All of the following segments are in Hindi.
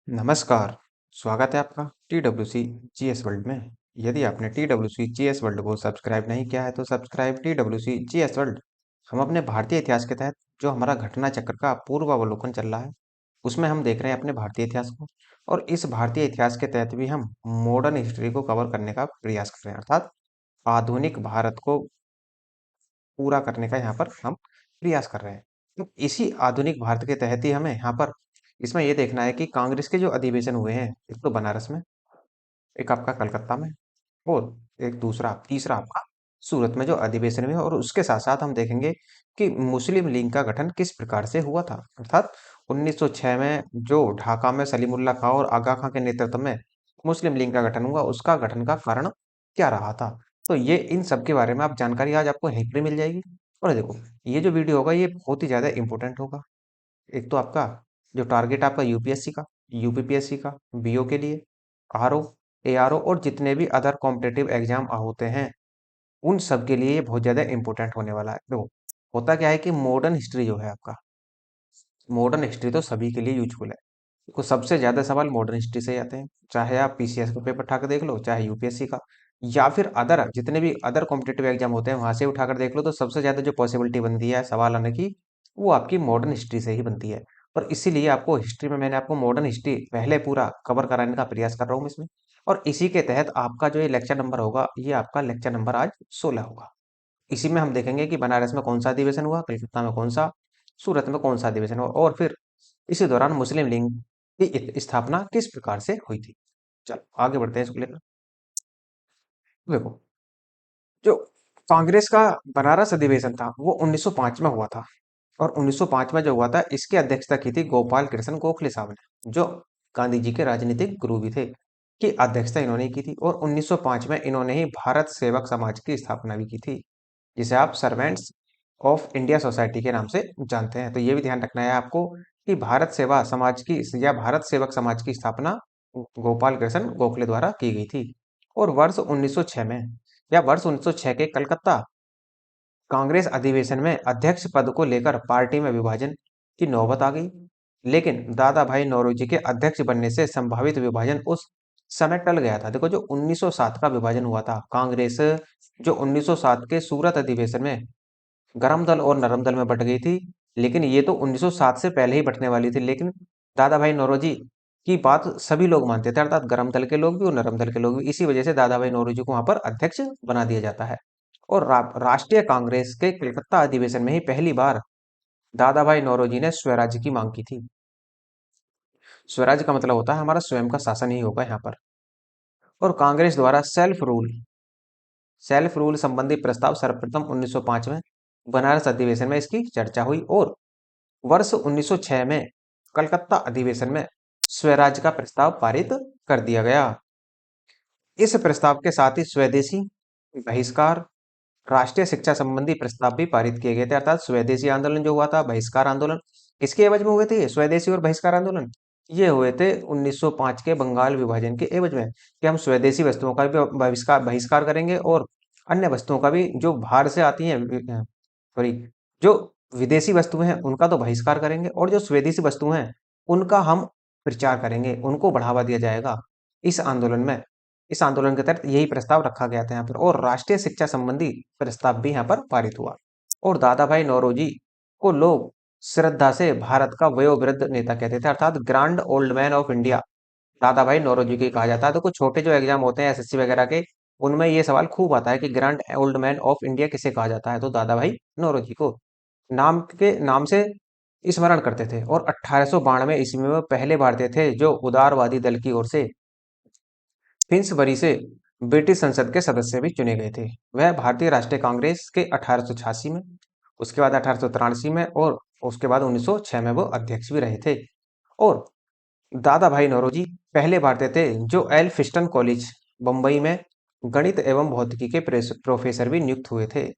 नमस्कार, स्वागत है आपका TWC जीएस वर्ल्ड में। यदि आपने TWC जीएस वर्ल्ड को सब्सक्राइब नहीं किया है तो सब्सक्राइब TWC जीएस वर्ल्ड। हम अपने भारतीय इतिहास के तहत जो हमारा घटना चक्र का पूर्वावलोकन चल रहा है, उसमें हम देख रहे हैं अपने भारतीय इतिहास को। और इस भारतीय इतिहास के तहत भी हम मॉडर्न हिस्ट्री को कवर करने का प्रयास कर रहे हैं, अर्थात आधुनिक भारत को पूरा करने का यहाँ पर हम प्रयास कर रहे हैं। तो इसी आधुनिक भारत के तहत ही हमें यहाँ पर इसमें ये देखना है कि कांग्रेस के जो अधिवेशन हुए हैं, एक तो बनारस में, एक आपका कलकत्ता में, और एक दूसरा तीसरा आपका सूरत में जो अधिवेशन हुए, और उसके साथ साथ हम देखेंगे कि मुस्लिम लीग का गठन किस प्रकार से हुआ था, अर्थात 1906 में जो ढाका में सलीमुल्लाह खां और आगा खां के नेतृत्व में मुस्लिम लीग का गठन हुआ, उसका गठन का कारण क्या रहा था। तो ये इन सब के बारे में आप जानकारी आज आपको यहीं पर मिल जाएगी। और देखो, ये जो वीडियो होगा ये बहुत ही ज्यादा इंपॉर्टेंट होगा। एक तो आपका जो टारगेट आपका यूपीएससी का, यूपीपीएससी का, बीओ के लिए, आरओ, एआरओ और जितने भी अदर कॉम्पिटिटिव एग्जाम होते हैं, उन सब के लिए ये बहुत ज्यादा इंपॉर्टेंट होने वाला है। देखो, होता क्या है कि मॉडर्न हिस्ट्री जो है आपका, मॉडर्न हिस्ट्री तो सभी के लिए यूजफुल है। देखो, सबसे ज्यादा सवाल मॉडर्न हिस्ट्री से ही आते हैं, चाहे आप पीसीएस का पेपर उठा कर देख लो, चाहे यूपीएससी का, या फिर अदर जितने भी अदर कॉम्पिटिटिव एग्जाम होते हैं वहां से उठाकर देख लो, तो सबसे ज्यादा जो पॉसिबिलिटी बनती है सवाल आने की, वो आपकी मॉडर्न हिस्ट्री से ही बनती है। और इसीलिए आपको हिस्ट्री में मैंने आपको मॉडर्न हिस्ट्री पहले पूरा कवर कराने का प्रयास कर रहा हूँ इसमें। और इसी के तहत आपका जो ये लेक्चर नंबर होगा, ये आपका लेक्चर नंबर आज 16 होगा। इसी में हम देखेंगे कि बनारस में कौन सा अधिवेशन हुआ, कलकत्ता में कौन सा, सूरत में कौन सा अधिवेशन हुआ, और फिर इसी दौरान मुस्लिम लीग की स्थापना किस प्रकार से हुई थी। चलो आगे बढ़ते हैं इसको लेकर। देखो, जो कांग्रेस का बनारस अधिवेशन था वो 1905 में हुआ था। और 1905 में जो हुआ था, इसकी अध्यक्षता की थी गोपाल कृष्ण गोखले साहब ने, जो गांधी जी के राजनीतिक गुरु भी थे, की अध्यक्षता इन्होंने ही की थी। और 1905 में इन्होंने ही भारत सेवक समाज की स्थापना भी की थी, जिसे आप सर्वेंट्स ऑफ इंडिया सोसाइटी के नाम से जानते हैं। तो ये भी ध्यान रखना है आपको कि भारत सेवा समाज की या भारत सेवक समाज की स्थापना गोपाल कृष्ण गोखले द्वारा की गई थी। और वर्ष 1906 में, या वर्ष 1906 के कलकत्ता कांग्रेस अधिवेशन में अध्यक्ष पद को लेकर पार्टी में विभाजन की नौबत आ गई। लेकिन दादा भाई नौरोजी के अध्यक्ष बनने से संभावित विभाजन उस समय टल गया था। देखो, जो 1907 का विभाजन हुआ था, कांग्रेस जो 1907 के सूरत अधिवेशन में गरम दल और नरम दल में बट गई थी। लेकिन ये तो 1907 से पहले ही बटने वाली थी। लेकिन दादा भाई नौरोजी की बात सभी लोग मानते थे, अर्थात गरम दल के लोग भी और नरम दल के लोग भी। इसी वजह से दादा भाई नौरोजी को वहां पर अध्यक्ष बना दिया जाता है। और राष्ट्रीय कांग्रेस के कलकत्ता अधिवेशन में ही पहली बार दादा भाई नौरोजी ने स्वराज्य की मांग की थी। स्वराज्य का मतलब होता है हमारा स्वयं का शासन ही होगा यहाँ पर। और कांग्रेस द्वारा सेल्फ रूल संबंधी प्रस्ताव सर्वप्रथम 1905 में बनारस अधिवेशन में इसकी चर्चा हुई। और वर्ष 1906 में कलकत्ता अधिवेशन में स्वराज्य का प्रस्ताव पारित कर दिया गया। इस प्रस्ताव के साथ ही स्वदेशी बहिष्कार, राष्ट्रीय शिक्षा संबंधी प्रस्ताव भी पारित किए गए थे। अर्थात स्वदेशी आंदोलन जो हुआ था, बहिष्कार आंदोलन, किसके एवज में हुए थे ये स्वदेशी और बहिष्कार आंदोलन? ये हुए थे 1905 के बंगाल विभाजन के एवज में, कि हम स्वदेशी वस्तुओं का भी बहिष्कार बहिष्कार करेंगे, और अन्य वस्तुओं का भी जो बाहर से आती हैं, सॉरी, जो विदेशी वस्तुएं हैं उनका तो बहिष्कार करेंगे, और जो स्वदेशी वस्तुएं हैं उनका हम प्रचार करेंगे, उनको बढ़ावा दिया जाएगा इस आंदोलन में। इस आंदोलन के तहत यही प्रस्ताव रखा गया था यहाँ पर। और राष्ट्रीय शिक्षा संबंधी प्रस्ताव भी यहाँ पर पारित हुआ। और दादा भाई नौरोजी को लोग श्रद्धा से भारत का वयोवृद्ध नेता कहते थे, अर्थात grand old man of India दादा भाई नौरोजी की कहा जाता है। तो कुछ छोटे जो एग्जाम होते हैं एसएससी वगैरह के, उनमें ये सवाल खूब आता है कि grand old man of India किसे कहा जाता है, तो दादा भाई नौरोजी को नाम से स्मरण करते थे। और 1892 ईस्वी में वो पहले भारतीय थे जो उदारवादी दल की ओर से फिंसबरी से ब्रिटिश संसद के सदस्य भी चुने गए थे। वह भारतीय राष्ट्रीय कांग्रेस के 1886 में, उसके बाद 1883 में, और उसके बाद 1906 में वो अध्यक्ष भी रहे थे। और दादा भाई नौरोजी पहले भारतीय थे जो एल्फिस्टन कॉलेज बंबई में गणित एवं भौतिकी के प्रोफेसर भी नियुक्त हुए थे।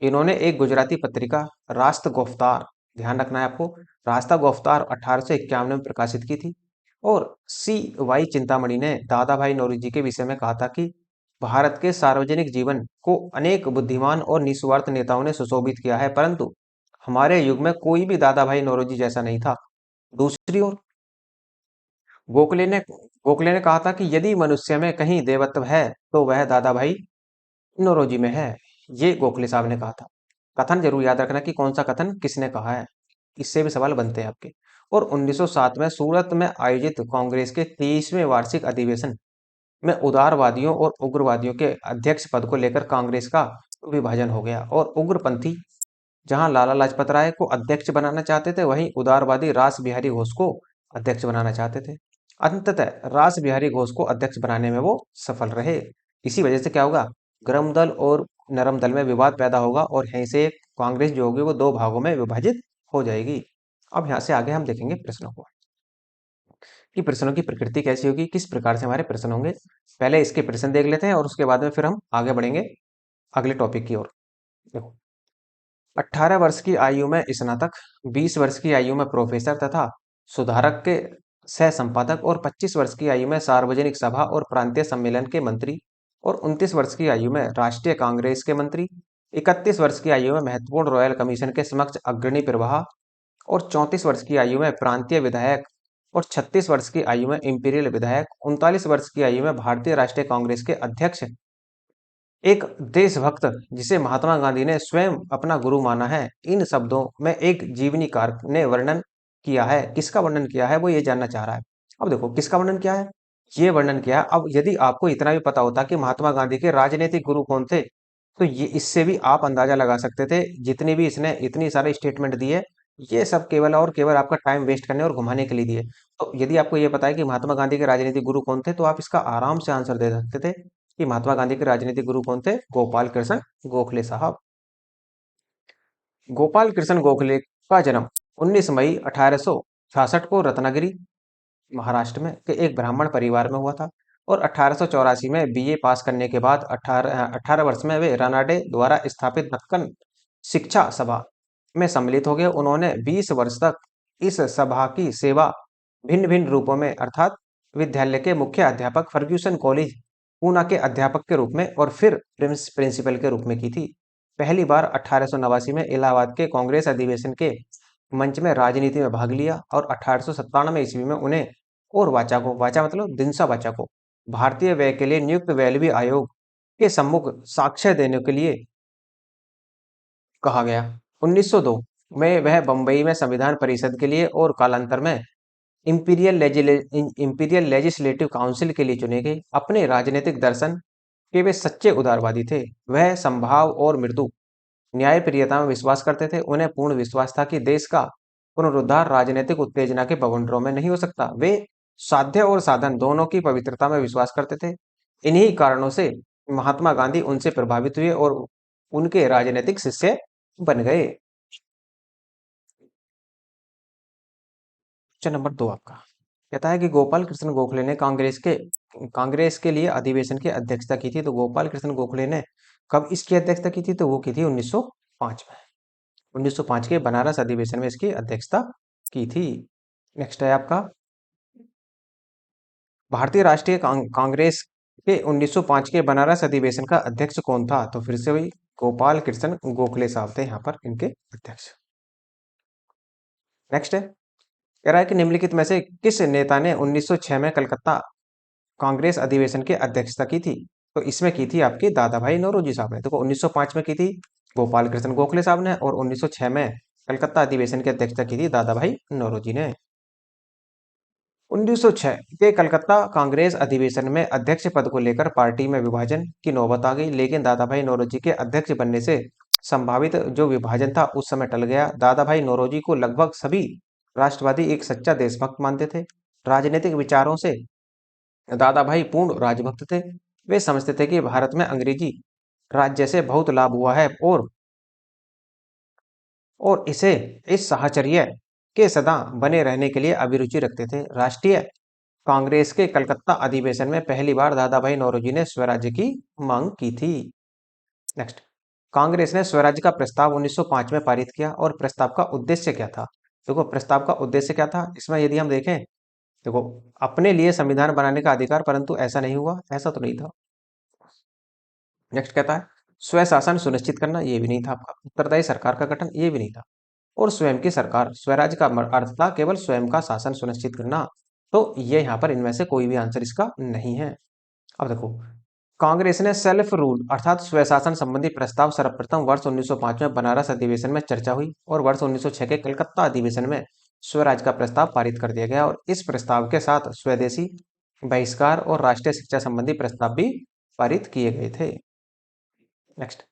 इन्होंने एक गुजराती पत्रिका रास्त गोफ्तार, ध्यान रखना है आपको, रास्ता गोफ्तार 1851 में प्रकाशित की थी। और सी वाई चिंतामणि ने दादा भाई नौरोजी के विषय में कहा था कि भारत के सार्वजनिक जीवन को अनेक बुद्धिमान और निस्वार्थ नेताओं ने सुशोभित किया है, परंतु हमारे युग में कोई भी दादा भाई नौरोजी जैसा नहीं था। दूसरी ओर गोखले ने गोखले ने कहा था कि यदि मनुष्य में कहीं देवत्व है तो वह दादा भाई नौरोजी में है। ये गोखले साहब ने कहा था। कथन जरूर याद रखना कि कौन सा कथन किसने कहा है, इससे भी सवाल बनते हैं आपके। और 1907 में सूरत में आयोजित कांग्रेस के 23वें वार्षिक अधिवेशन में उदारवादियों और उग्रवादियों के अध्यक्ष पद को लेकर कांग्रेस का विभाजन हो गया, और उग्रपंथी जहां लाला लाजपत राय को अध्यक्ष बनाना चाहते थे, वहीं उदारवादी रास बिहारी घोष को अध्यक्ष बनाना चाहते थे। अंततः रास बिहारी घोष को अध्यक्ष बनाने में वो सफल रहे। इसी वजह से क्या होगा, गर्म दल और नरम दल में विवाद पैदा होगा, और यहीं से कांग्रेस जो होगी वो दो भागों में विभाजित हो जाएगी। अब यहाँ से आगे हम देखेंगे प्रश्नों को, कि प्रश्नों की प्रकृति कैसी होगी, किस प्रकार से हमारे प्रश्न होंगे। पहले इसके प्रश्न देख लेते हैं और उसके बाद में फिर हम आगे बढ़ेंगे अगले टॉपिक की ओर। देखो, 18 वर्ष की आयु में स्नातक, 20 वर्ष की आयु में प्रोफेसर तथा सुधारक के सह संपादक, और 25 वर्ष की आयु में सार्वजनिक सभा और प्रांतीय सम्मेलन के मंत्री, और 29 वर्ष की आयु में राष्ट्रीय कांग्रेस के मंत्री, 31 वर्ष की आयु में महत्वपूर्ण रॉयल कमीशन के समक्ष अग्रणी प्रवाह, और 34 वर्ष की आयु में प्रांतीय विधायक, और 36 वर्ष की आयु में इंपीरियल विधायक, 39 वर्ष की आयु में भारतीय राष्ट्रीय कांग्रेस के अध्यक्ष, एक देशभक्त जिसे महात्मा गांधी ने स्वयं अपना गुरु माना है। इन शब्दों में एक जीवनीकार ने वर्णन किया है। किसका वर्णन किया है वो ये जानना चाह रहा है। अब देखो किसका वर्णन किया है, ये वर्णन किया है। अब यदि आपको इतना भी पता होता कि महात्मा गांधी के राजनीतिक गुरु कौन थे, तो ये इससे भी आप अंदाजा लगा सकते थे। जितनी भी इसने इतनी सारे स्टेटमेंट दिए, ये सब केवल और केवल आपका टाइम वेस्ट करने और घुमाने के लिए दिए। तो यदि आपको ये पता है कि महात्मा गांधी के राजनीतिक गुरु कौन थे, तो आप इसका आराम से आंसर दे सकते थे कि महात्मा गांधी के राजनीतिक गुरु कौन थे, गोपाल कृष्ण गोखले साहब। गोपाल कृष्ण गोखले का जन्म 19 मई 1866 को रत्नागिरी महाराष्ट्र में के एक ब्राह्मण परिवार में हुआ था, और 1884 में बीए पास करने के बाद 18 वर्ष में वे रानाडे द्वारा स्थापित दक्कन शिक्षा सभा में सम्मिलित हो गए। उन्होंने 20 वर्ष तक इस सभा की सेवा भिन्न भिन्न रूपों में, अर्थात विद्यालय के मुख्य अध्यापक, फर्ग्यूसन कॉलेज पूना के अध्यापक के रूप में, और फिर प्रिंसिपल के रूप में की थी। पहली बार 1889 में इलाहाबाद के कांग्रेस अधिवेशन के मंच में राजनीति में भाग लिया, और 1897 ईस्वी में उन्हें और वाचा मतलब दिनसा वाचा को भारतीय व्यय के लिए नियुक्त वैलवी आयोग के सम्मुख साक्ष्य देने के लिए कहा गया। 1902 में वह बंबई में संविधान परिषद के लिए और कालांतर में इंपीरियल लेजिस्लेटिव काउंसिल के लिए चुने गए। अपने राजनीतिक दर्शन के वे सच्चे उदारवादी थे। वह संभाव और मृदु न्यायप्रियता में विश्वास करते थे। उन्हें पूर्ण विश्वास था कि देश का पुनरुद्धार राजनीतिक उत्तेजना के बवंडरों में नहीं हो सकता। वे साध्य और साधन दोनों की पवित्रता में विश्वास करते थे। इन्हीं कारणों से महात्मा गांधी उनसे प्रभावित हुए और उनके राजनीतिक शिष्य बन गए। क्वेश्चन नंबर 2 आपका कहता है कि गोपाल कृष्ण गोखले ने कांग्रेस के लिए अधिवेशन की अध्यक्षता की थी। तो गोपाल कृष्ण गोखले ने कब इसकी अध्यक्षता की थी, तो वो की थी 1905 में। 1905 के बनारस अधिवेशन में इसकी अध्यक्षता की थी। नेक्स्ट है आपका, भारतीय राष्ट्रीय कांग्रेस के 1905 के बनारस अधिवेशन का अध्यक्ष कौन था, तो फिर से वही गोपाल कृष्ण गोखले साहब थे यहाँ पर इनके अध्यक्ष। नेक्स्ट है, कह रहा है कि निम्नलिखित में से किस नेता ने 1906 में कलकत्ता कांग्रेस अधिवेशन की अध्यक्षता की थी, तो इसमें की थी आपकी दादा भाई नौरोजी साहब ने। देखो 1905 में की थी गोपाल कृष्ण गोखले साहब ने, और 1906 में कलकत्ता अधिवेशन की अध्यक्षता की थी दादा भाई नौरोजी ने। 1906 के कलकत्ता कांग्रेस अधिवेशन में अध्यक्ष पद को लेकर पार्टी में विभाजन की नौबत आ गई, लेकिन दादा भाई नौरोजी के अध्यक्ष बनने से संभावित जो विभाजन था उस समय टल गया। दादा भाई नौरोजी को लगभग सभी राष्ट्रवादी एक सच्चा देशभक्त मानते थे। राजनीतिक विचारों से दादा भाई पूर्ण राजभक्त थे। वे समझते थे कि भारत में अंग्रेजी राज्य से बहुत लाभ हुआ है, और इसे इस साहचर्य के सदा बने रहने के लिए अभिरुचि रखते थे। राष्ट्रीय कांग्रेस के कलकत्ता अधिवेशन में पहली बार दादा भाई नौरोजी ने स्वराज्य की मांग की थी। नेक्स्ट, कांग्रेस ने स्वराज्य का प्रस्ताव 1905 में पारित किया, और प्रस्ताव का उद्देश्य क्या था। देखो प्रस्ताव का उद्देश्य क्या था, इसमें यदि हम देखें, देखो अपने लिए संविधान बनाने का अधिकार, परंतु ऐसा नहीं हुआ, ऐसा तो नहीं था। नेक्स्ट कहता है स्वशासन सुनिश्चित करना, ये भी नहीं था आपका। उत्तरदायी सरकार का गठन, ये भी नहीं था। और स्वयं की सरकार, स्वराज का अर्थ था केवल स्वयं का शासन सुनिश्चित करना। तो ये यहाँ पर इनमें से कोई भी आंसर इसका नहीं है। अब देखो, कांग्रेस ने सेल्फ रूल अर्थात स्वशासन संबंधी प्रस्ताव सर्वप्रथम वर्ष 1905 में बनारस अधिवेशन में चर्चा हुई और वर्ष 1906 के कलकत्ता अधिवेशन में स्वराज का प्रस्ताव पारित कर दिया गया और इस प्रस्ताव के साथ स्वदेशी बहिष्कार और राष्ट्रीय शिक्षा संबंधी प्रस्ताव भी पारित किए गए थे। नेक्स्ट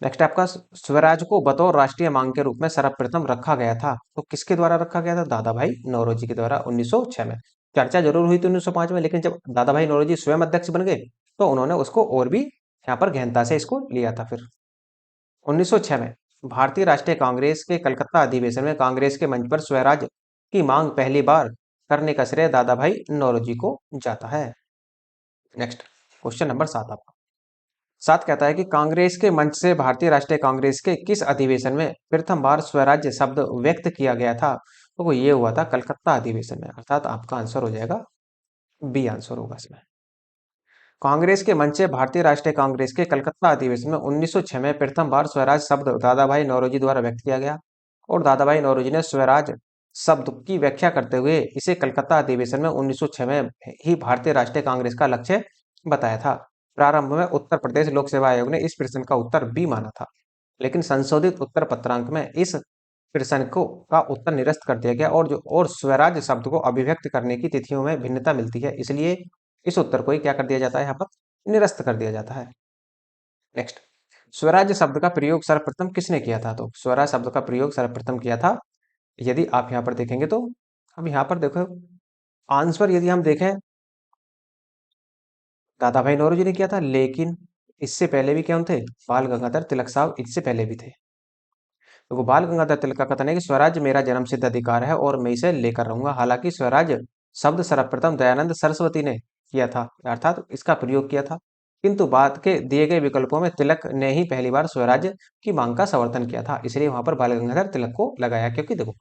नेक्स्ट आपका, स्वराज को बतौर राष्ट्रीय मांग के रूप में सर्वप्रथम रखा गया था, तो किसके द्वारा रखा गया था? दादा भाई नौरोजी के द्वारा 1906 में। चर्चा जरूर हुई थी 1905 में, लेकिन जब दादा भाई नौरोजी स्वयं अध्यक्ष बन गए तो उन्होंने उसको और भी यहाँ पर गहनता से इसको लिया था। फिर 1906 में भारतीय राष्ट्रीय कांग्रेस के कलकत्ता अधिवेशन में कांग्रेस के मंच पर स्वराज की मांग पहली बार करने का श्रेय दादा भाई नौरोजी को जाता है। नेक्स्ट क्वेश्चन नंबर 7 आपका। 7 कहता है कि कांग्रेस के मंच से भारतीय राष्ट्रीय कांग्रेस के किस अधिवेशन में प्रथम बार स्वराज्य शब्द व्यक्त किया गया था? तो वो ये हुआ था कलकत्ता अधिवेशन में, अर्थात आपका आंसर हो जाएगा बी आंसर होगा इसमें। कांग्रेस के मंच से भारतीय राष्ट्रीय कांग्रेस के कलकत्ता अधिवेशन में 1906 में प्रथम बार स्वराज शब्द दादा भाई नौरोजी द्वारा व्यक्त किया गया और दादा भाई नौरोजी ने स्वराज शब्द की व्याख्या करते हुए इसे कलकत्ता अधिवेशन में 1906 में ही भारतीय राष्ट्रीय कांग्रेस का लक्ष्य बताया था। प्रारंभ में उत्तर प्रदेश लोक सेवा आयोग ने इस प्रश्न का उत्तर बी माना था, लेकिन संशोधित उत्तर पत्रांक में इस प्रश्न को का उत्तर निरस्त कर दिया गया और स्वराज शब्द को अभिव्यक्त करने की तिथियों में भिन्नता मिलती है, इसलिए इस उत्तर को ही क्या कर दिया जाता है? यहाँ पर निरस्त कर दिया जाता है। नेक्स्ट, स्वराज शब्द का प्रयोग सर्वप्रथम किसने किया था? तो स्वराज शब्द का प्रयोग सर्वप्रथम किया था, यदि आप यहाँ पर देखेंगे तो, अब यहाँ पर देखो आंसर यदि हम देखें, दादा भाई नौरोजी ने किया था, लेकिन इससे पहले भी कौन थे? बाल गंगाधर तिलक साहब इससे पहले भी थे। तो बाल गंगाधर तिलक का कथन है कि स्वराज मेरा जन्मसिद्ध अधिकार है और मैं इसे लेकर रहूंगा। हालांकि स्वराज शब्द सर्वप्रथम दयानंद सरस्वती ने किया था, अर्थात इसका प्रयोग किया था, किंतु बाद के दिए गए विकल्पों में तिलक ने ही पहली बार स्वराज की मांग का समर्थन किया था, इसलिए वहां पर बाल गंगाधर तिलक को लगाया। क्योंकि देखो,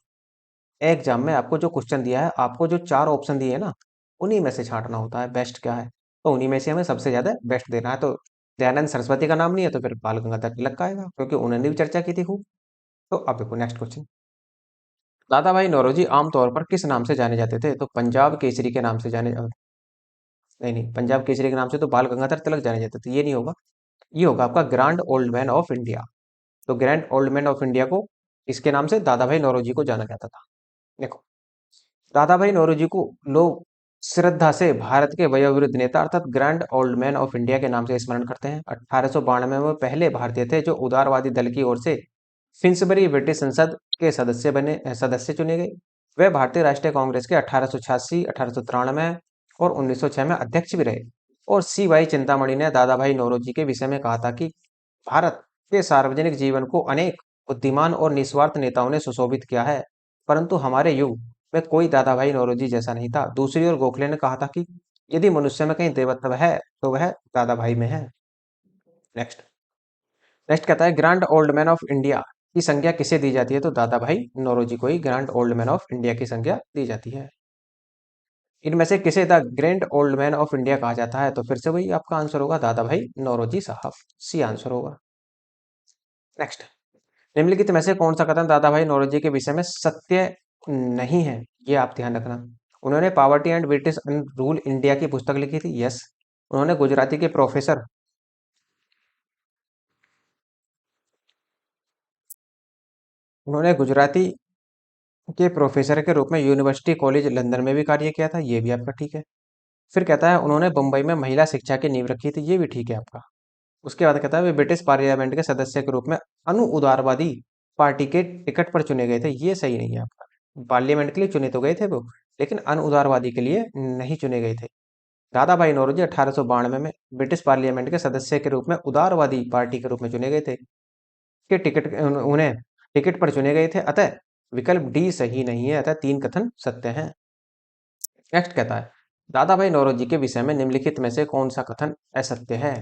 एग्जाम में आपको जो क्वेश्चन दिया है, आपको जो 4 ऑप्शन दिए है ना, उन्हीं में से छांटना होता है बेस्ट क्या है, तो उन्हीं में से हमें सबसे ज्यादा बेस्ट देना है। तो दयानंद सरस्वती का नाम नहीं है तो फिर बाल गंगाधर तिलक का आएगा, क्योंकि उन्होंने भी चर्चा की थी खूब। तो अब देखो नेक्स्ट क्वेश्चन, दादा भाई नौरोजी आमतौर पर किस नाम से जाने जाते थे? तो पंजाब केसरी के नाम से नहीं नहीं, पंजाब केसरी के नाम से तो बाल गंगाधर तिलक जाने जाते थे, ये नहीं होगा। ये होगा आपका grand old man of India. तो grand old man of India को इसके नाम से दादा भाई नौरोजी को जाना जाता था। देखो, दादा भाई नौरोजी को लोग श्रद्धा से भारत के वयोवृद्ध नेता अर्थात grand old man of India के नाम से स्मरण करते हैं। 1892 में वो पहले भारतीय थे जो उदारवादी दल की ओर से फिंसबरी ब्रिटिश संसद के सदस्य चुने गए। वे भारतीय राष्ट्रीय कांग्रेस के 1886, 1893 और 1906 में अध्यक्ष भी रहे। और सी वाई चिंतामणि ने दादा भाई नौरोजी के विषय में कहा था कि भारत के सार्वजनिक जीवन को अनेक बुद्धिमान और निस्वार्थ नेताओं ने सुशोभित किया है, परंतु हमारे युग में कोई दादा भाई नौरोजी जैसा नहीं था। दूसरी ओर गोखले ने कहा था कि यदि मनुष्य में कहीं देवत्व है तो वह दादा भाई में है। नेक्स्ट नेक्स्ट कहता है grand old man of India की संज्ञा किसे दी जाती है? तो दादा भाई नौरोजी को ही grand old man of India की संज्ञा दी जाती है। इनमें से किसे the grand old man of India कहा जाता है? तो फिर से वही आपका आंसर होगा दादा भाई नौरोजी साहब, सी आंसर होगा। नेक्स्ट, निम्नलिखित में से कौन सा कथन दादा भाई नौरोजी के विषय में सत्य नहीं है? ये आप ध्यान रखना। उन्होंने poverty and British rule India की पुस्तक लिखी थी, यस। उन्होंने गुजराती के प्रोफेसर उन्होंने गुजराती के प्रोफेसर के रूप में यूनिवर्सिटी कॉलेज लंदन में भी कार्य किया था, ये भी आपका ठीक है। फिर कहता है उन्होंने बम्बई में महिला शिक्षा की नींव रखी थी, ये भी ठीक है आपका। उसके बाद कहता है वे ब्रिटिश पार्लियामेंट के सदस्य के रूप में अनु उदारवादी पार्टी के टिकट पर चुने गए थे, ये सही नहीं है आपका। पार्लियामेंट के लिए चुने तो गए थे वो, लेकिन अनु उदारवादी के लिए नहीं चुने गए थे। दादा भाई नौरोजी 1892 में ब्रिटिश पार्लियामेंट के सदस्य के रूप में उदारवादी पार्टी के रूप में चुने गए थे, के टिकट उन्हें टिकट पर चुने गए थे, अतः विकल्प डी सही नहीं है, अतः 3 कथन सत्य हैं। नेक्स्ट कहता है दादा भाई नौरोजी के विषय में निम्नलिखित में से कौन सा कथन असत्य है?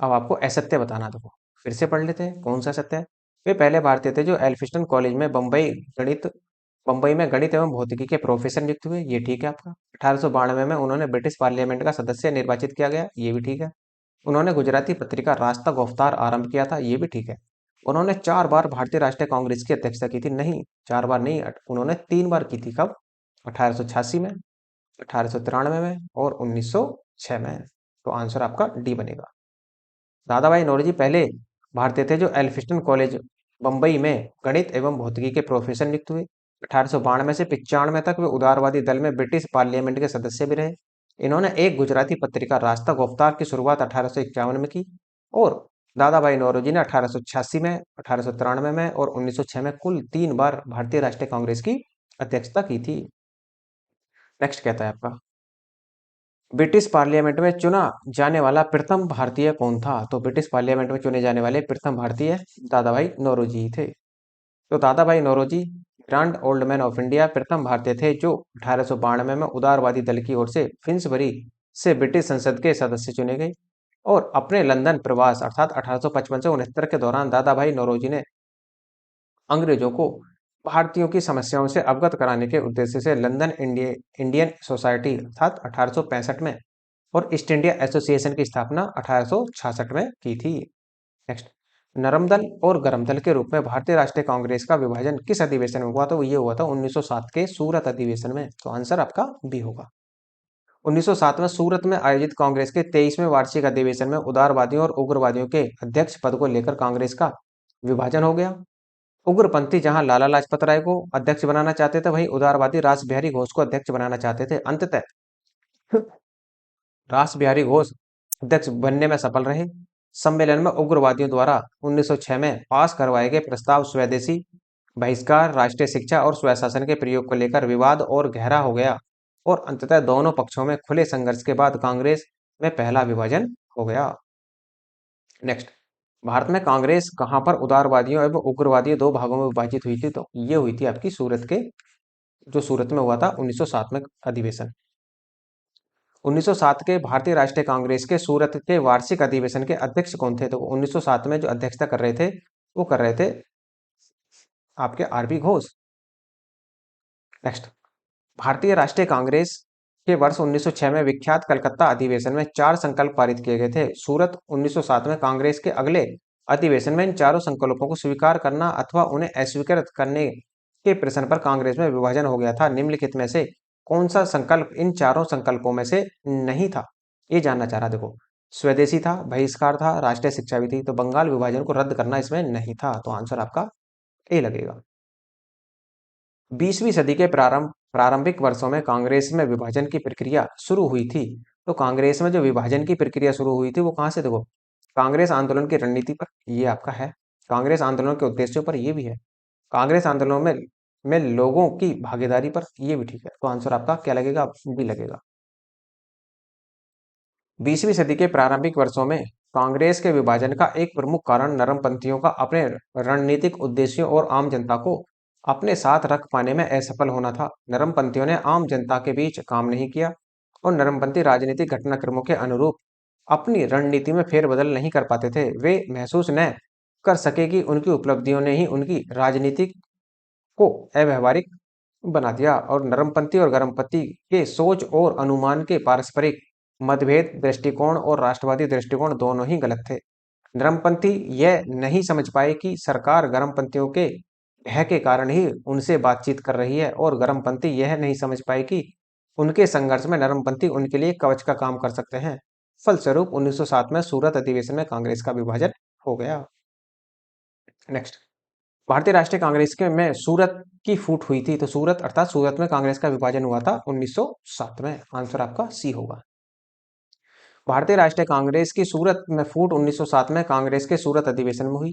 अब आपको असत्य बताना, देखो फिर से पढ़ लेते हैं कौन सा सत्य है। वे पहले भारतीय थे जो एल्फिस्टन कॉलेज में बंबई में गणित एवं भौतिकी के प्रोफेसर नियुक्त हुए, ये ठीक है आपका। 1892 में उन्होंने ब्रिटिश पार्लियामेंट का सदस्य निर्वाचित किया गया, ये भी ठीक है। उन्होंने गुजराती पत्रिका रास्ता गोफ्तार आरंभ किया था, ये भी ठीक है। उन्होंने 4 बार भारतीय राष्ट्रीय कांग्रेस की अध्यक्षता की थी, नहीं 4 बार नहीं, उन्होंने 3 बार की थी। कब? 1886 में, 1893 में और 1906 में। तो आंसर आपका डी बनेगा। दादा भाई नौरोजी पहले भारतीय थे जो एल्फिस्टन कॉलेज बम्बई में गणित एवं भौतिकी के प्रोफेसर नियुक्त हुए। 1892 से 95 तक वे उदारवादी दल में ब्रिटिश पार्लियामेंट के सदस्य भी रहे। इन्होंने एक गुजराती पत्रिका रास्ता गुफ्तार की शुरुआत 1851 में की। और दादा भाई नौरोजी ने 1886 में, 1893 में और 1906 में कुल 3 बार भारतीय राष्ट्रीय कांग्रेस की अध्यक्षता की थी। नेक्स्ट कहता है आपका, ब्रिटिश पार्लियामेंट में चुना जाने वाला प्रथम भारतीय कौन था? तो ब्रिटिश पार्लियामेंट में चुने जाने वाले प्रथम भारतीय दादा भाई नौरोजी ही थे। तो Dadabhai Naoroji grand old man of India प्रथम भारतीय थे जो 1892 में उदारवादी दल की ओर से फिन्सबरी से ब्रिटिश संसद के सदस्य चुने गए। और अपने लंदन प्रवास अर्थात 1855 से 69 के दौरान दादा भाई नौरोजी ने अंग्रेजों को भारतीयों की समस्याओं से अवगत कराने के उद्देश्य से लंदन इंडियन सोसाइटी अर्थात 1865 में और ईस्ट इंडिया एसोसिएशन की स्थापना 1866 में की थी। नेक्स्ट, नरम दल और गरम दल के रूप में भारतीय राष्ट्रीय कांग्रेस का विभाजन किस अधिवेशन में हुआ? तो ये हुआ था 1907 के सूरत अधिवेशन में। तो आंसर आपका बी होगा। 1907 में सूरत में आयोजित कांग्रेस के 23वें वार्षिक अधिवेशन में उदारवादियों और उग्रवादियों के अध्यक्ष पद को लेकर कांग्रेस का विभाजन हो गया। उग्रपंथी जहां लाला लाजपत राय को अध्यक्ष बनाना चाहते थे, वहीं उदारवादी रास बिहारी घोष को अध्यक्ष बनाना चाहते थे। अंततः रास बिहारी घोष अध्यक्ष बनने में सफल रहे। सम्मेलन में उग्रवादियों द्वारा 1906 में पास करवाए गए प्रस्ताव स्वदेशी बहिष्कार, राष्ट्रीय शिक्षा और स्वशासन के प्रयोग को लेकर विवाद और गहरा हो गया और अंततः दोनों पक्षों में खुले संघर्ष के बाद कांग्रेस में पहला विभाजन हो गया। नेक्स्ट, भारत में कांग्रेस कहां पर उदारवादियों एवं उग्रवादियों दो भागों में विभाजित हुई थी? तो ये हुई थी आपकी सूरत के, जो सूरत में हुआ था 1907 में अधिवेशन। 1907 के भारतीय राष्ट्रीय कांग्रेस के सूरत के वार्षिक अधिवेशन के अध्यक्ष कौन थे? तो 1907 में जो अध्यक्षता कर रहे थे वो कर रहे थे आपके आरबी घोष। नेक्स्ट, भारतीय राष्ट्रीय कांग्रेस के वर्ष 1906 में विख्यात कलकत्ता अधिवेशन में 4 संकल्प पारित किए गए थे। सूरत 1907 में कांग्रेस के अगले अधिवेशन में इन चारों संकल्पों को स्वीकार करना अथवा उन्हें अस्वीकृत करने के प्रश्न पर कांग्रेस में विभाजन हो गया था। निम्नलिखित में से कौन सा संकल्प इन चारों संकल्पों में से नहीं था? ये जानना चाह रहा। देखो, स्वदेशी था, बहिष्कार था, राष्ट्रीय शिक्षा भी थी। तो बंगाल विभाजन को रद्द करना इसमें नहीं था। तो आंसर आपका ए लगेगा। 20वीं सदी के प्रारंभिक वर्षों में कांग्रेस में विभाजन की प्रक्रिया शुरू हुई थी। तो कांग्रेस में जो विभाजन की प्रक्रिया शुरू हुई थी वो कहां से? देखो, कांग्रेस आंदोलन की रणनीति पर, ये आपका है। कांग्रेस आंदोलन के उद्देश्यों पर, ये भी है। कांग्रेस आंदोलन में लोगों की भागीदारी पर, ये भी ठीक है। तो आंसर आपका क्या लगेगा? बी लगेगा। 20वीं सदी के प्रारंभिक वर्षों में कांग्रेस के विभाजन का एक प्रमुख कारण नरमपंथियों का अपने रणनीतिक उद्देश्यों और आम जनता को अपने साथ रख पाने में असफल होना था। नरमपंथियों ने आम जनता के बीच काम नहीं किया और नरमपंथी राजनीतिक घटनाक्रमों के अनुरूप अपनी रणनीति में फेरबदल नहीं कर पाते थे। वे महसूस न कर सके कि उनकी उपलब्धियों ने ही उनकी राजनीति को अव्यवहारिक बना दिया और नरमपंथी और गरमपंथी के सोच और अनुमान के पारस्परिक मतभेद दृष्टिकोण और राष्ट्रवादी दृष्टिकोण दोनों ही गलत थे। नरमपंथी यह नहीं समझ पाए कि सरकार गरमपंथियों के भय के कारण ही उनसे बातचीत कर रही है और गरमपंथी यह नहीं समझ पाए कि उनके संघर्ष में नरमपंथी उनके लिए कवच का काम कर सकते हैं। फलस्वरूप 1907 में सूरत अधिवेशन में कांग्रेस का विभाजन हो गया। नेक्स्ट, भारतीय राष्ट्रीय कांग्रेस के में सूरत की फूट हुई थी। तो सूरत अर्थात सूरत में कांग्रेस का विभाजन हुआ था 1907 में। आंसर आपका सी होगा। भारतीय राष्ट्रीय कांग्रेस की सूरत में फूट 1907 में कांग्रेस के सूरत अधिवेशन में हुई,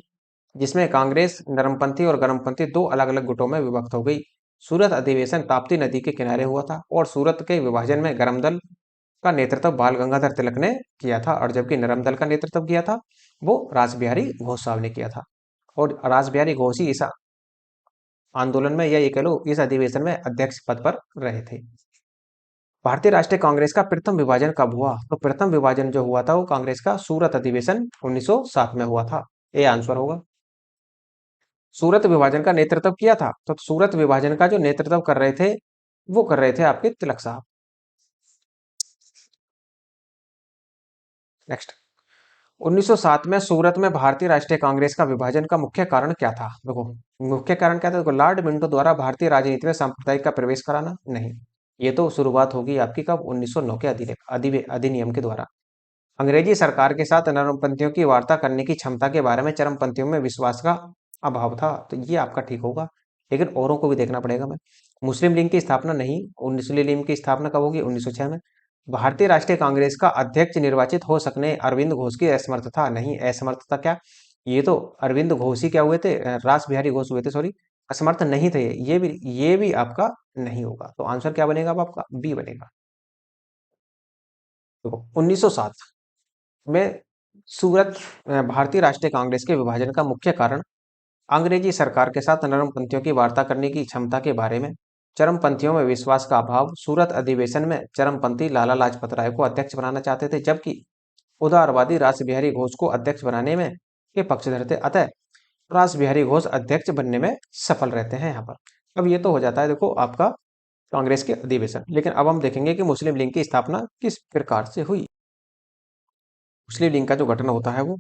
जिसमें कांग्रेस नरमपंथी और गरमपंथी दो अलग अलग गुटों में विभक्त हो गई। सूरत अधिवेशन ताप्ती नदी के किनारे हुआ था और सूरत के विभाजन में गरम दल का नेतृत्व बाल गंगाधर तिलक ने किया था और जबकि नरम दल का नेतृत्व किया था वो रासबिहारी घोष साहब ने किया था। और रासबिहारी घोष ही इस आंदोलन में, या ये कह लो इस अधिवेशन में अध्यक्ष पद पर रहे थे। भारतीय राष्ट्रीय कांग्रेस का प्रथम विभाजन कब हुआ? तो प्रथम विभाजन जो हुआ था वो कांग्रेस का सूरत अधिवेशन 1907 में हुआ था। ये आंसर होगा। सूरत विभाजन का नेतृत्व किया था, तो सूरत विभाजन का जो नेतृत्व कर रहे थे वो कर रहे थे आपके तिलक साहब। नेक्स्ट, 1907 में सूरत में भारतीय राष्ट्रीय कांग्रेस का विभाजन का मुख्य कारण क्या था? देखो, मुख्य कारण क्या था? देखो, लॉर्ड मिंटो द्वारा भारतीय राजनीति में सांप्रदायिक का प्रवेश कराना नहीं। ये तो शुरुआत होगी आपकी कब 1909 के अधिनियम के द्वारा। अंग्रेजी सरकार के साथ नरमपंथियों की वार्ता करने की क्षमता के बारे में चरमपंथियों में विश्वास का अभाव था, तो ये आपका ठीक होगा। लेकिन औरों को भी देखना पड़ेगा। मैं मुस्लिम लीग की स्थापना नहीं, मुस्लिम लीग की स्थापना कब होगी? 1906 में। भारतीय राष्ट्रीय कांग्रेस का अध्यक्ष निर्वाचित हो सकने अरविंद घोष की असमर्थता नहीं। असमर्थता क्या? ये तो अरविंद घोष ही क्या हुए थे, रास बिहारी घोष हुए थे, सॉरी, असमर्थ नहीं थे। ये भी आपका नहीं होगा। तो आंसर क्या बनेगा? अब आपका बी बनेगा। देखो 1907 में सूरत भारतीय राष्ट्रीय कांग्रेस के विभाजन का मुख्य कारण अंग्रेजी सरकार के साथ नरमपंथियों की वार्ता करने की क्षमता के बारे में चरमपंथियों में विश्वास का अभाव। सूरत अधिवेशन में चरमपंथी लाला लाजपत राय को अध्यक्ष बनाना चाहते थे, जबकि उदारवादी रास बिहारी घोष को अध्यक्ष बनाने में के पक्षधर थे। अतः रास बिहारी घोष अध्यक्ष बनने में सफल रहते हैं यहाँ पर। अब ये तो हो जाता है देखो आपका कांग्रेस के अधिवेशन। लेकिन अब हम देखेंगे कि मुस्लिम लीग की स्थापना किस प्रकार से हुई। मुस्लिम लीग का जो गठन होता है वो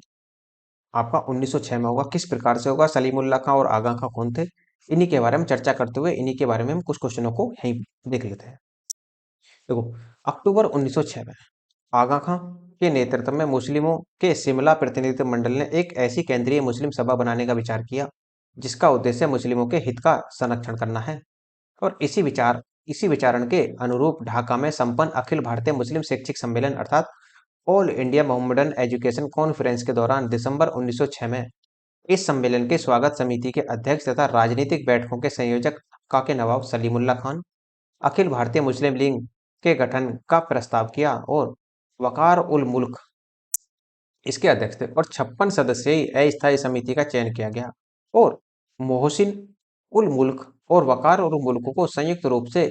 आपका 1906 में होगा। किस प्रकार से होगा? सलीमुल्लाह खां और आगा खां कौन थे? इन्हीं के बारे में चर्चा करते हुए इन्हीं के बारे में हम कुछ क्वेश्चनों को यहीं देख लेते हैं। देखो अक्टूबर 1906 में आगा खां के नेतृत्व में मुस्लिमों के शिमला प्रतिनिधित्व मंडल ने एक ऐसी केंद्रीय मुस्लिम सभा बनाने का विचार किया जिसका उद्देश्य मुस्लिमों के हित का संरक्षण करना है। और इसी विचारण के अनुरूप ढाका में संपन्न अखिल भारतीय मुस्लिम शैक्षिक सम्मेलन अर्थात all India Mohammedan education conference के दौरान दिसंबर 1906 में इस सम्मेलन के स्वागत समिति के अध्यक्ष तथा राजनीतिक बैठकों के संयोजक ढाका के नवाब सलीमुल्लाह खान अखिल भारतीय मुस्लिम लीग के गठन का प्रस्ताव किया और वकार उल मुल्क इसके अध्यक्ष थे। और 56 सदस्यीय अस्थायी समिति का चयन किया गया और मोहसिन उल मुल्क और वकार उल मुल्क को संयुक्त रूप से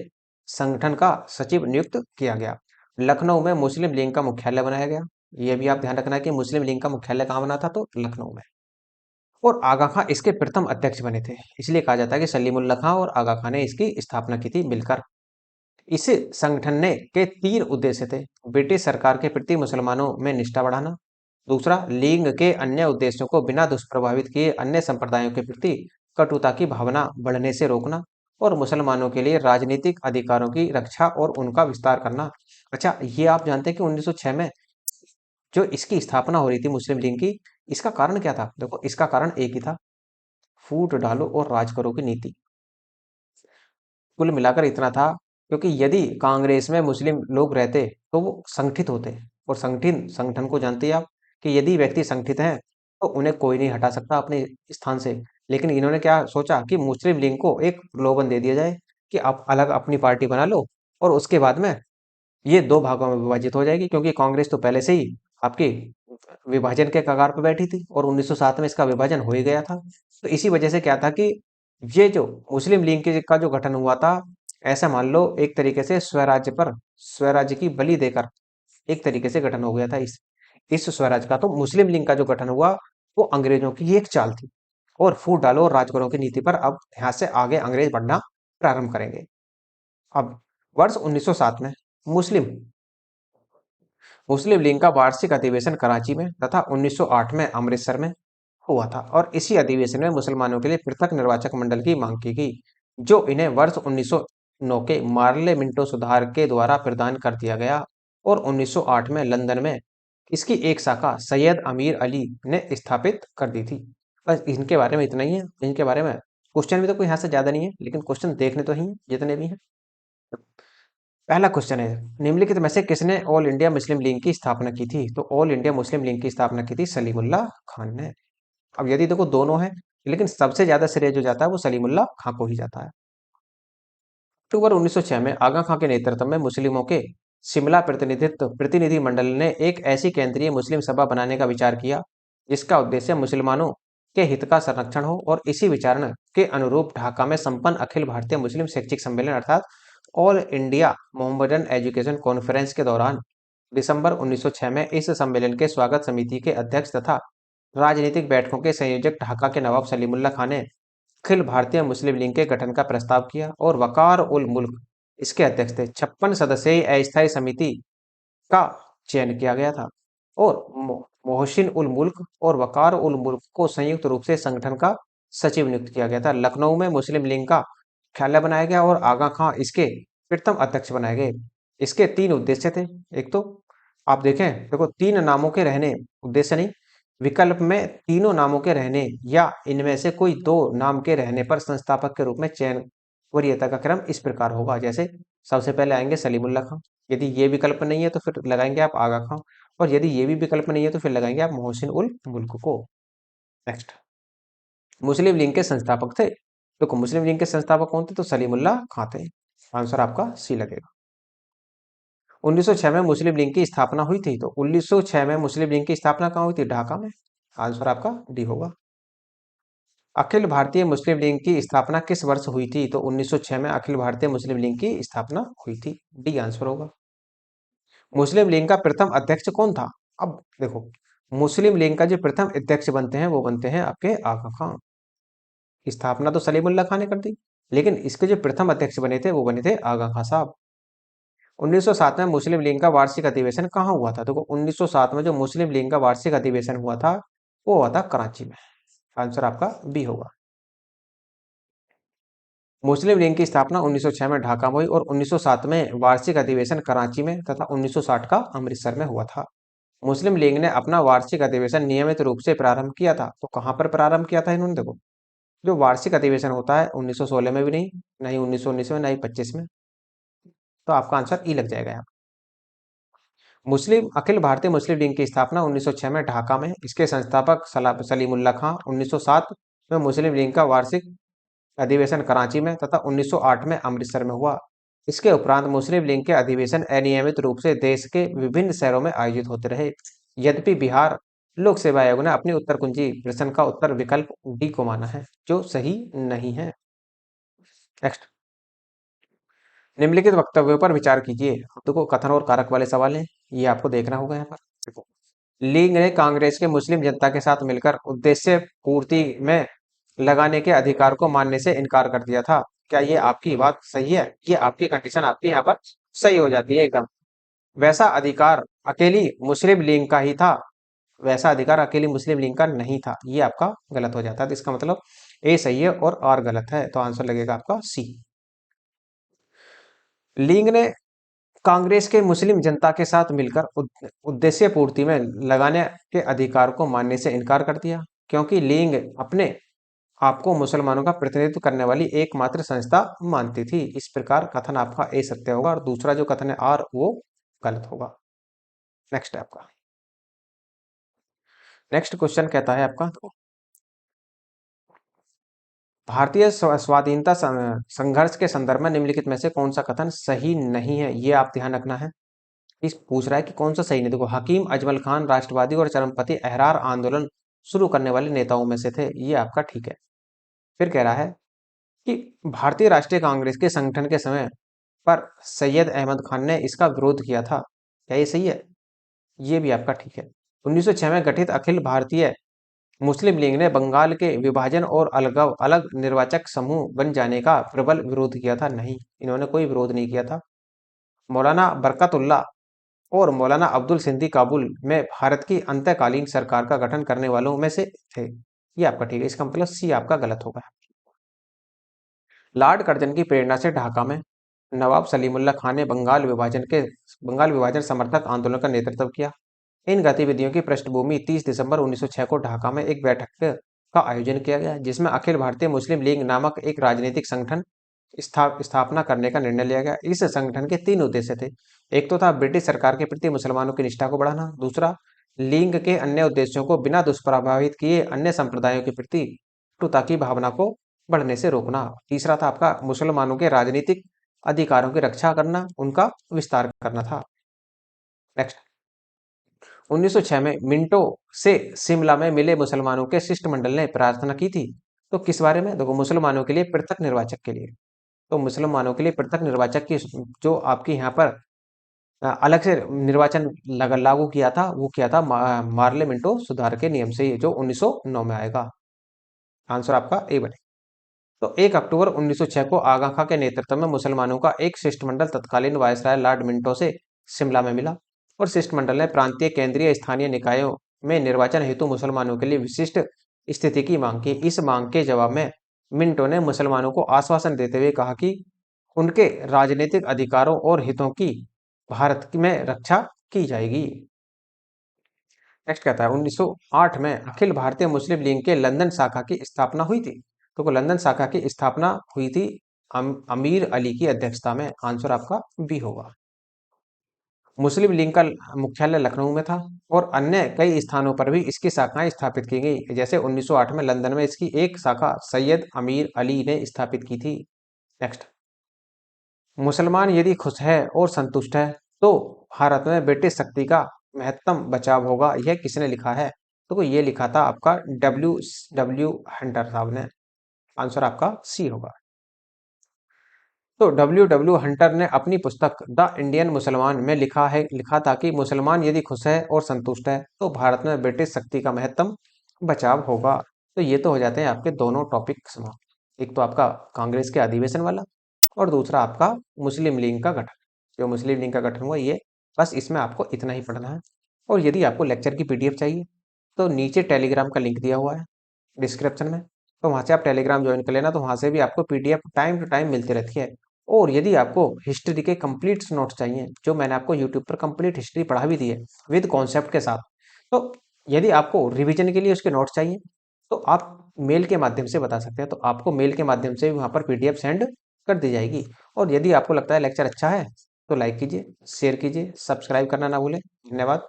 संगठन का सचिव नियुक्त किया गया। लखनऊ में मुस्लिम लीग का मुख्यालय बनाया गया। यह भी आप ध्यान रखना है कि मुस्लिम लीग का मुख्यालय कहाँ बना था? तो लखनऊ में। और आगा खां इसके प्रथम अध्यक्ष बने थे। इसलिए कहा जाता है कि सलीमुल्लाह खां और आगा खां ने इसकी स्थापना की थी मिलकर। इस संगठन ने के 3 उद्देश्य थे। ब्रिटिश सरकार के प्रति मुसलमानों में निष्ठा बढ़ाना। दूसरा, लीग के अन्य उद्देश्यों को बिना दुष्प्रभावित किए अन्य संप्रदायों के प्रति कटुता की भावना बढ़ने से रोकना और मुसलमानों के लिए राजनीतिक अधिकारों की रक्षा और उनका विस्तार करना। अच्छा, ये आप जानते हैं कि 1906 में जो इसकी स्थापना हो रही थी मुस्लिम लीग की, इसका कारण क्या था? देखो इसका कारण एक ही था, फूट डालो और राज करो की नीति। कुल मिलाकर इतना था, क्योंकि यदि कांग्रेस में मुस्लिम लोग रहते तो वो संगठित होते। और संगठित संगठन को जानते हैं आप कि यदि व्यक्ति संगठित हैं तो उन्हें कोई नहीं हटा सकता अपने स्थान से। लेकिन इन्होंने क्या सोचा कि मुस्लिम लीग को एक प्रलोभन दे दिया जाए कि आप अलग अपनी पार्टी बना लो और उसके बाद में ये 2 भागों में विभाजित हो जाएगी, क्योंकि कांग्रेस तो पहले से ही आपकी विभाजन के कगार पर बैठी थी और 1907 में इसका विभाजन हो ही गया था। तो इसी वजह से क्या था कि ये जो मुस्लिम लीग का जो गठन हुआ था, ऐसा मान लो एक तरीके से स्वराज्य की बलि देकर एक तरीके से गठन हो गया था इस स्वराज का। तो मुस्लिम लीग का जो गठन हुआ वो अंग्रेजों की एक चाल थी। और फूट डालो और राज करो की नीति पर अब यहाँ से आगे अंग्रेज बढ़ना प्रारंभ करेंगे। अब वर्ष 1907 में मुस्लिम मुस्लिम लीग का वार्षिक अधिवेशन कराची में तथा 1908 में अमृतसर में हुआ था। और इसी अधिवेशन में मुसलमानों के लिए पृथक निर्वाचक मंडल की मांग की गई, जो इन्हें वर्ष 1909 के मार्ले मिंटो सुधार के द्वारा प्रदान कर दिया गया। और 1908 में लंदन में इसकी एक शाखा सैयद अमीर अली ने स्थापित कर दी थी। बस इनके बारे में इतना ही है। इनके बारे में क्वेश्चन भी तो कोई यहाँ से ज्यादा नहीं है, लेकिन क्वेश्चन देखने तो ही हैं, जितने भी हैं। पहला क्वेश्चन है, निम्नलिखित में से किसने ऑल इंडिया मुस्लिम लीग की स्थापना की थी? तो ऑल इंडिया मुस्लिम लीग की स्थापना की थी सलीमुल्लाह खान ने। अब यदि देखो दोनों हैं, लेकिन सबसे ज्यादा श्रेय जो जाता है वो सलीमुल्लाह खां को ही जाता है। अक्टूबर 1906 में आगा खां के नेतृत्व में मुस्लिमों के शिमला प्रतिनिधि मंडल ने एक ऐसी केंद्रीय मुस्लिम सभा बनाने का विचार किया जिसका उद्देश्य मुसलमानों के हित का संरक्षण हो। और इसी विचारण के अनुरूप ढाका में संपन्न अखिल भारतीय मुस्लिम शैक्षिक सम्मेलन अर्थात all India Mohammedan education conference के दौरान दिसंबर 1906 में इस सम्मेलन के स्वागत समिति के अध्यक्ष तथा राजनीतिक बैठकों के संयोजक ढाका के नवाब सलीमुल्लाह खान ने अखिल भारतीय मुस्लिम लीग के गठन का प्रस्ताव किया और वकार उल मुल्क इसके अध्यक्ष थे। 56 सदस्यीय अस्थायी समिति का चयन किया गया था और मोहसिन उल मुल्क और वकार उल मुल्क को संयुक्त रूप से संगठन का सचिव नियुक्त किया गया था। लखनऊ में मुस्लिम लीग का मुख्यालय बनाया गया और आगा खां इसके प्रथम अध्यक्ष बनाए गए। इसके 3 उद्देश्य थे। एक तो आप देखें, देखो 3 नामों के रहने, उद्देश्य नहीं, विकल्प में तीनों नामों के रहने या इनमें से कोई 2 नाम के रहने पर संस्थापक के रूप में चयन वरीयता का क्रम इस प्रकार होगा। जैसे सबसे पहले आएंगे सलीमुल्ला खां, यदि ये विकल्प नहीं है तो फिर लगाएंगे आप आगा खां, और यदि ये भी विकल्प नहीं है तो फिर लगाएंगे आप मोहसिन उल मुल्क को। नेक्स्ट, मुस्लिम लीग के संस्थापक थे। देखो मुस्लिम लीग के संस्थापक कौन थे, तो सलीमुल्लाह खां थे। आंसर आपका सी लगेगा। 1906 में मुस्लिम लीग की स्थापना हुई थी, तो 1906 में मुस्लिम लीग की स्थापना कहाँ हुई थी, ढाका में। आंसर आपका डी होगा। अखिल भारतीय मुस्लिम लीग की स्थापना किस वर्ष हुई थी, तो 1906 में अखिल भारतीय मुस्लिम लीग की स्थापना हुई थी। डी आंसर होगा। मुस्लिम लीग का प्रथम अध्यक्ष कौन था। अब देखो, मुस्लिम लीग का जो प्रथम अध्यक्ष बनते हैं वो बनते हैं आपके आगा खां। स्थापना तो सलीमुल्लाह खां ने कर दी, लेकिन इसके जो प्रथम अध्यक्ष बने थे वो बने थे आगा खां साहब। 1907 में मुस्लिम लीग का वार्षिक अधिवेशन कहाँ हुआ था, देखो 1907 में जो मुस्लिम लीग का वार्षिक अधिवेशन हुआ था वो हुआ था कराची में। आंसर आपका बी होगा। मुस्लिम लीग की स्थापना 1906 में ढाका में हुई और 1907 में वार्षिक अधिवेशन कराची में तथा 1960 का अमृतसर में हुआ था। मुस्लिम लीग ने अपना वार्षिक अधिवेशन नियमित रूप से प्रारंभ किया था, तो कहां पर प्रारंभ किया था इन्होंने, देखो जो वार्षिक अधिवेशन होता है 1916 में भी नहीं, ना ही 1919 में, ना ही 25 में, तो आपका आंसर ई लग जाएगा यहाँ। मुस्लिम अखिल भारतीय मुस्लिम लीग की स्थापना 1906 में ढाका में, इसके संस्थापक सलीमुल्लाह खां। 1907 में मुस्लिम लीग का वार्षिक अधिवेशन कराची में तथा 1908 में अमृतसर में हुआ। इसके उपरांत मुस्लिम लीग के अधिवेशन अनियमित रूप से देश के विभिन्न शहरों में आयोजित होते रहे। यद्यपि बिहार लोक सेवा आयोग ने अपनी उत्तर कुंजी प्रश्न का उत्तर विकल्प डी को माना है, जो सही नहीं है। नेक्स्ट, निम्नलिखित वक्तव्यों पर विचार कीजिए। देखो कथन और कारक वाले सवाल हैं, ये आपको देखना होगा यहाँ पर। देखो, लीग ने कांग्रेस के मुस्लिम जनता के साथ मिलकर उद्देश्य पूर्ति में लगाने के अधिकार को मानने से इनकार कर दिया था। क्या ये आपकी बात सही है, ये आपकी कंडीशन आपकी यहाँ पर सही हो जाती है एकदम। वैसा अधिकार अकेली मुस्लिम लीग का ही था, वैसा अधिकार अकेली मुस्लिम लीग का नहीं था, ये आपका गलत हो जाता है। तो इसका मतलब ए सही है और आर गलत है, तो आंसर लगेगा आपका सी। लीग ने कांग्रेस के मुस्लिम जनता के साथ मिलकर उद्देश्य पूर्ति में लगाने के अधिकार को मानने से इनकार कर दिया, क्योंकि लीग अपने आपको मुसलमानों का प्रतिनिधित्व करने वाली एकमात्र संस्था मानती थी। इस प्रकार कथन आपका ए सत्य होगा और दूसरा जो कथन है आर वो गलत होगा। नेक्स्ट है आपका, नेक्स्ट क्वेश्चन कहता है आपका, भारतीय स्वाधीनता संघर्ष के संदर्भ में निम्नलिखित में से कौन सा कथन सही नहीं है, ये आप ध्यान रखना है। इस पूछ रहा है कि कौन सा सही नहीं। देखो, हकीम अजमल खान राष्ट्रवादी और चरमपंथी अहरार आंदोलन शुरू करने वाले नेताओं में से थे, ये आपका ठीक है। फिर कह रहा है कि भारतीय राष्ट्रीय कांग्रेस के संगठन के समय पर सैयद अहमद खान ने इसका विरोध किया था, क्या ये सही है, ये भी आपका ठीक है। 1906 में गठित अखिल भारतीय मुस्लिम लीग ने बंगाल के विभाजन और अलग निर्वाचक समूह बन जाने का प्रबल विरोध किया था, नहीं, इन्होंने कोई विरोध नहीं किया था। मौलाना बरकतुल्ला और मौलाना अब्दुल सिंधी काबुल में भारत की अंतकालीन सरकार का गठन करने वालों में से थे, ये आपका ठीक है। इसका मतलब सी आपका गलत होगा। लॉर्ड कर्जन की प्रेरणा से ढाका में नवाब सलीमुल्लाह खान ने बंगाल विभाजन समर्थक आंदोलन का नेतृत्व किया। इन गतिविधियों की पृष्ठभूमि 30 दिसंबर 1906 को ढाका में एक बैठक का आयोजन किया गया, जिसमें अखिल भारतीय मुस्लिम लीग नामक एक राजनीतिक संगठन स्थापना करने का निर्णय लिया गया। इस संगठन के 3 उद्देश्य थे। एक तो था ब्रिटिश सरकार के प्रति मुसलमानों की निष्ठा को बढ़ाना, दूसरा लीग के अन्य उद्देश्यों को बिना दुष्प्रभावित किए अन्य संप्रदायों के प्रति कटुता की भावना को बढ़ने से रोकना, तीसरा था आपका मुसलमानों के राजनीतिक अधिकारों की रक्षा करना, उनका विस्तार करना था। नेक्स्ट, 1906 में मिंटो से शिमला में मिले मुसलमानों के शिष्टमंडल ने प्रार्थना की थी, तो किस बारे में, देखो मुसलमानों के लिए पृथक निर्वाचक के लिए, तो मुसलमानों के लिए पृथक निर्वाचक की जो आपकी यहाँ पर अलग से निर्वाचन लागू किया था, वो किया था मार्ले मिंटो सुधार के नियम से, जो 1909 में आएगा। आंसर आपका ए बने। तो 1 अक्टूबर 1906 को आगा खां के नेतृत्व में मुसलमानों का एक शिष्टमंडल तत्कालीन वायसराय लॉर्ड मिंटो से शिमला में मिला और शिष्टमंडल ने प्रांतीय केंद्रीय स्थानीय निकायों में निर्वाचन हेतु मुसलमानों के लिए विशिष्ट स्थिति की मांग की। इस मांग के जवाब में मिंटो ने मुसलमानों को आश्वासन देते हुए कहा कि उनके राजनीतिक अधिकारों और हितों की भारत में रक्षा की जाएगी। नेक्स्ट कहता है 1908 में अखिल भारतीय मुस्लिम लीग के लंदन शाखा की स्थापना हुई थी। तो लंदन शाखा की स्थापना हुई थी अमीर अली की अध्यक्षता में। आंसर आपका बी होगा। मुस्लिम लीग का मुख्यालय लखनऊ में था और अन्य कई स्थानों पर भी इसकी शाखाएं स्थापित की गई। जैसे 1908 में लंदन में इसकी एक शाखा सैयद अमीर अली ने स्थापित की थी। नेक्स्ट, मुसलमान यदि खुश है और संतुष्ट है तो भारत में ब्रिटिश शक्ति का महत्तम बचाव होगा। यह किसने लिखा है? तो ये लिखा था आपका डब्ल्यू हंटर साहब ने। आंसर आपका सी होगा। तो डब्ल्यू हंटर ने अपनी पुस्तक द इंडियन मुसलमान में लिखा था कि मुसलमान यदि खुश है और संतुष्ट है तो भारत में ब्रिटिश शक्ति का महत्तम बचाव होगा। तो ये तो हो जाते हैं आपके दोनों टॉपिक समाप्त। एक तो आपका कांग्रेस के अधिवेशन वाला और दूसरा आपका मुस्लिम लीग का गठन। जो मुस्लिम लीग का गठन हुआ ये, बस इसमें आपको इतना ही पढ़ना है। और यदि आपको लेक्चर की पीडीएफ चाहिए तो नीचे टेलीग्राम का लिंक दिया हुआ है डिस्क्रिप्शन में, तो वहां से आप टेलीग्राम ज्वाइन कर लेना। तो वहां से भी आपको पीडीएफ टाइम टू टाइम मिलती रहती है। और यदि आपको हिस्ट्री के कंप्लीट नोट्स चाहिए, जो मैंने आपको यूट्यूब पर कंप्लीट हिस्ट्री पढ़ा भी दी है विद कॉन्सेप्ट के साथ, तो यदि आपको रिवीजन के लिए उसके नोट्स चाहिए तो आप मेल के माध्यम से बता सकते हैं। तो आपको मेल के माध्यम से भी वहां पर पीडीएफ सेंड कर दी जाएगी। और यदि आपको लगता है लेक्चर अच्छा है तो लाइक कीजिए, शेयर कीजिए, सब्सक्राइब करना ना भूलें। धन्यवाद।